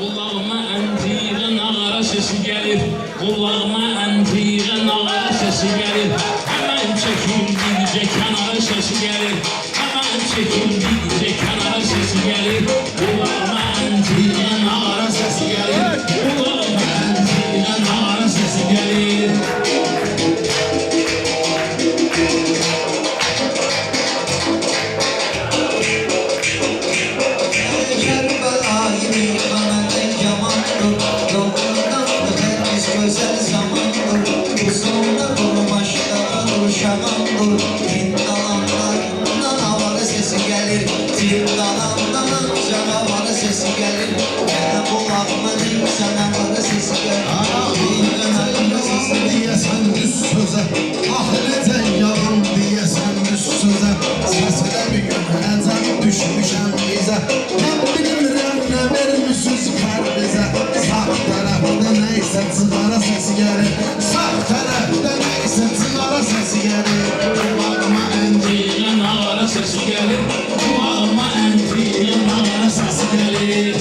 Kulağıma ənciğə nağara sesi gəlir. Kulağıma ənciğə nağara sesi gəlir. Hemen çekildikcə kənara sesi gəlir. Hemen çekildikcə kənara sesi gəlir. Kulağıma ənciğə nağara sesi gəlir. Kulağıma ənciğə nağara sesi gəlir. Sigara sesi gelir. Sağ tarafta neyse sigara sesi gelir. Kulağıma ənciğə nağara sesi gelir. Kulağıma ənciğə nağara sesi gelir.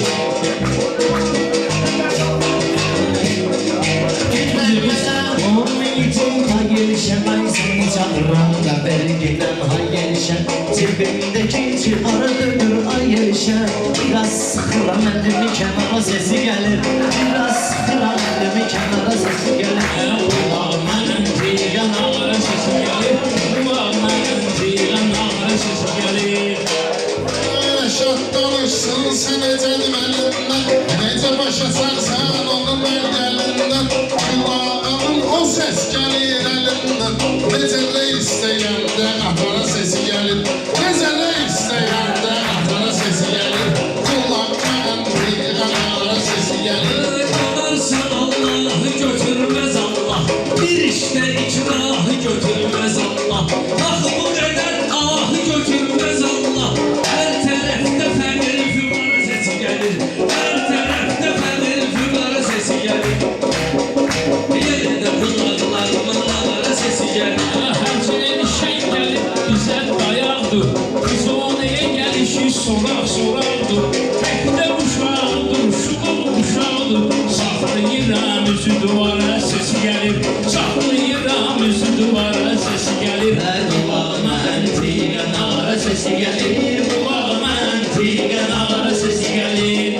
Onun için ta gelişem ay seni çağıram da belgiden hay gelişem. Cebimdeki çıkarı dönür ay gelişem. Biraz sıkıram elimi kenara sesi gelir. Biraz sıkıram elimi kenara sesi gelir. Kulağıma ənciğə nağara sesi gəlir. Kulağıma ənciğə nağara sesi gəlir. Şah danışsın sen ecelim elinden. Nece başa sarsan onun belgelinden. Kulağımın o ses gelir elinden. Necele isteyen de atana sesi gelir. Necele isteyen de atana sesi gelir. Kulağıma ənciğə nağara sesi gelir. Kadarsan Allah'ı götürmez Allah. Bir işte ikrahı götürmez Allah. Ah bu kadar ahı götürmez Allah. Her tarafta fəqir füqara sesi gelir. Her tarafta fəqir füqara sesi gelir. Yerinde kulaklarımın nağara sesi gelir. Həmçinin şey gelir bize dayaqdır. Biz o neye gelişi soraqdır. Təkdə uşaqdır, şuqul uşaqdır. Saxlayıram üzü duvara sesi gelir. Saxlayıram üzü duvara sesi gelir. Kulağıma ənciğə nağara sesi gelir. Kulağıma ənciğə nağara sesi gelir.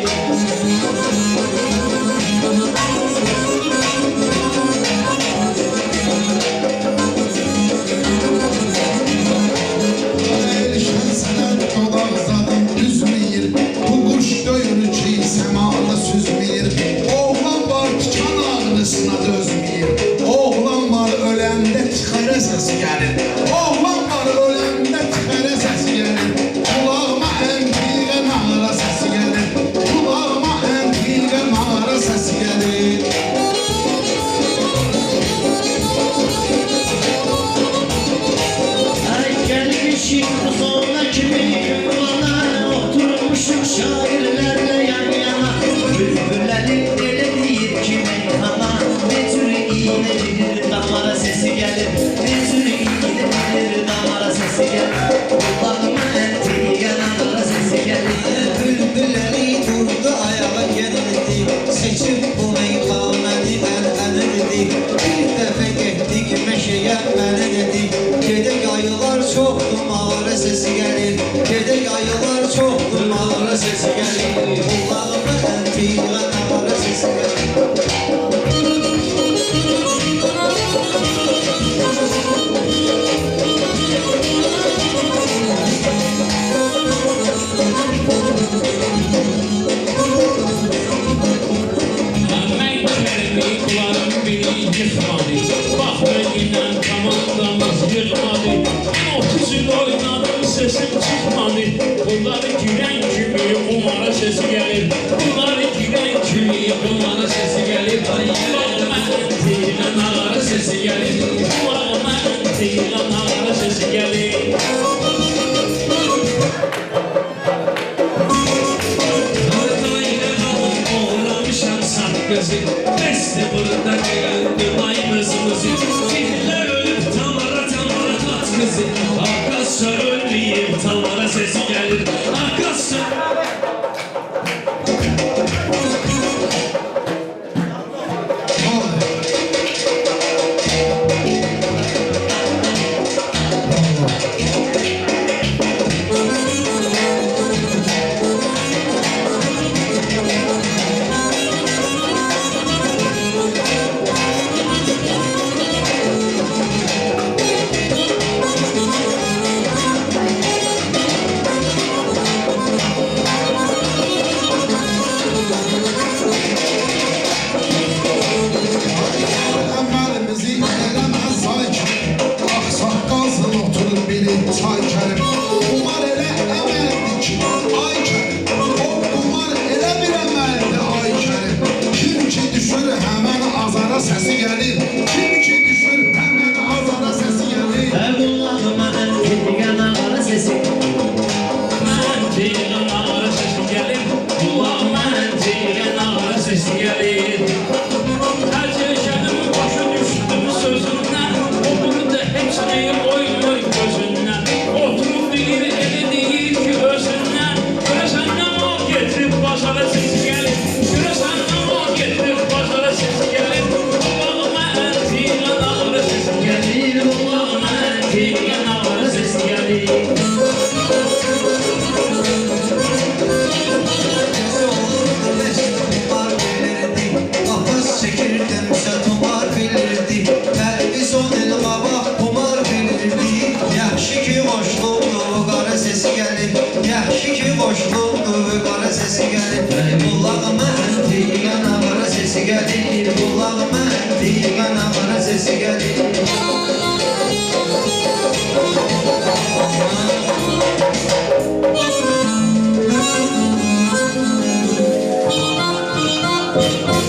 Erişen senem kulak zaten düzmeyir. Bu kuş döyür ki semada süzmeyir. Oğlan var tikan ağrısına dözmeyir. Oğlan var ölende tıkara sesi gelir. Oğlan var ölende tıkara sesi gelir. Kulağıma ənciğə nağara sesi gelir. Kulağıma ənciğə nağara sesi gelir. Ay gelmişik bu sonra kimi yuvana. Oturmuşuk şairlerle yan yana. Bülbüllerin deli değil kimin kana. Ne tür iğnedir damara sesi gelir. Ne tür iğnedir damara sesi gelir. Kulağıma ənciğə nağara sesi gelir. Bülbülleri durdu ayağa geldi. Seçip bu meyhanəni ənənə dedi. Bir dəfə getdik meşəyə mənə dedi. Gedək ayılar çoxdur mağara sesi gəlir. Gedək ayılar çoxdur mağara sesi gəlir. Kulağıma ənciğə nağara sesi gəlir. Kulağım beni yıkmadı. Bak benimle komandamız yıkmadı. 30 yıl oynadım sesim çıkmadı. Bunları gülen kimi umara sesi gelir. Bunları gülen kimi umara sesi gelir. Kulağıma ənciğə nağara sesi gelir. Kulağıma ənciğə nağara sesi gelir. Kızı, beste burada geldi maymızımızı. Filler ölüp tamara tat kızı. Arkadaşlar ölmeyeyim tamara sesi gelir. Arkadaşlar gəlir Qulağıma əntiqən avara sesi gəlir Qulağıma əntiqən avara sesi gəlir Thank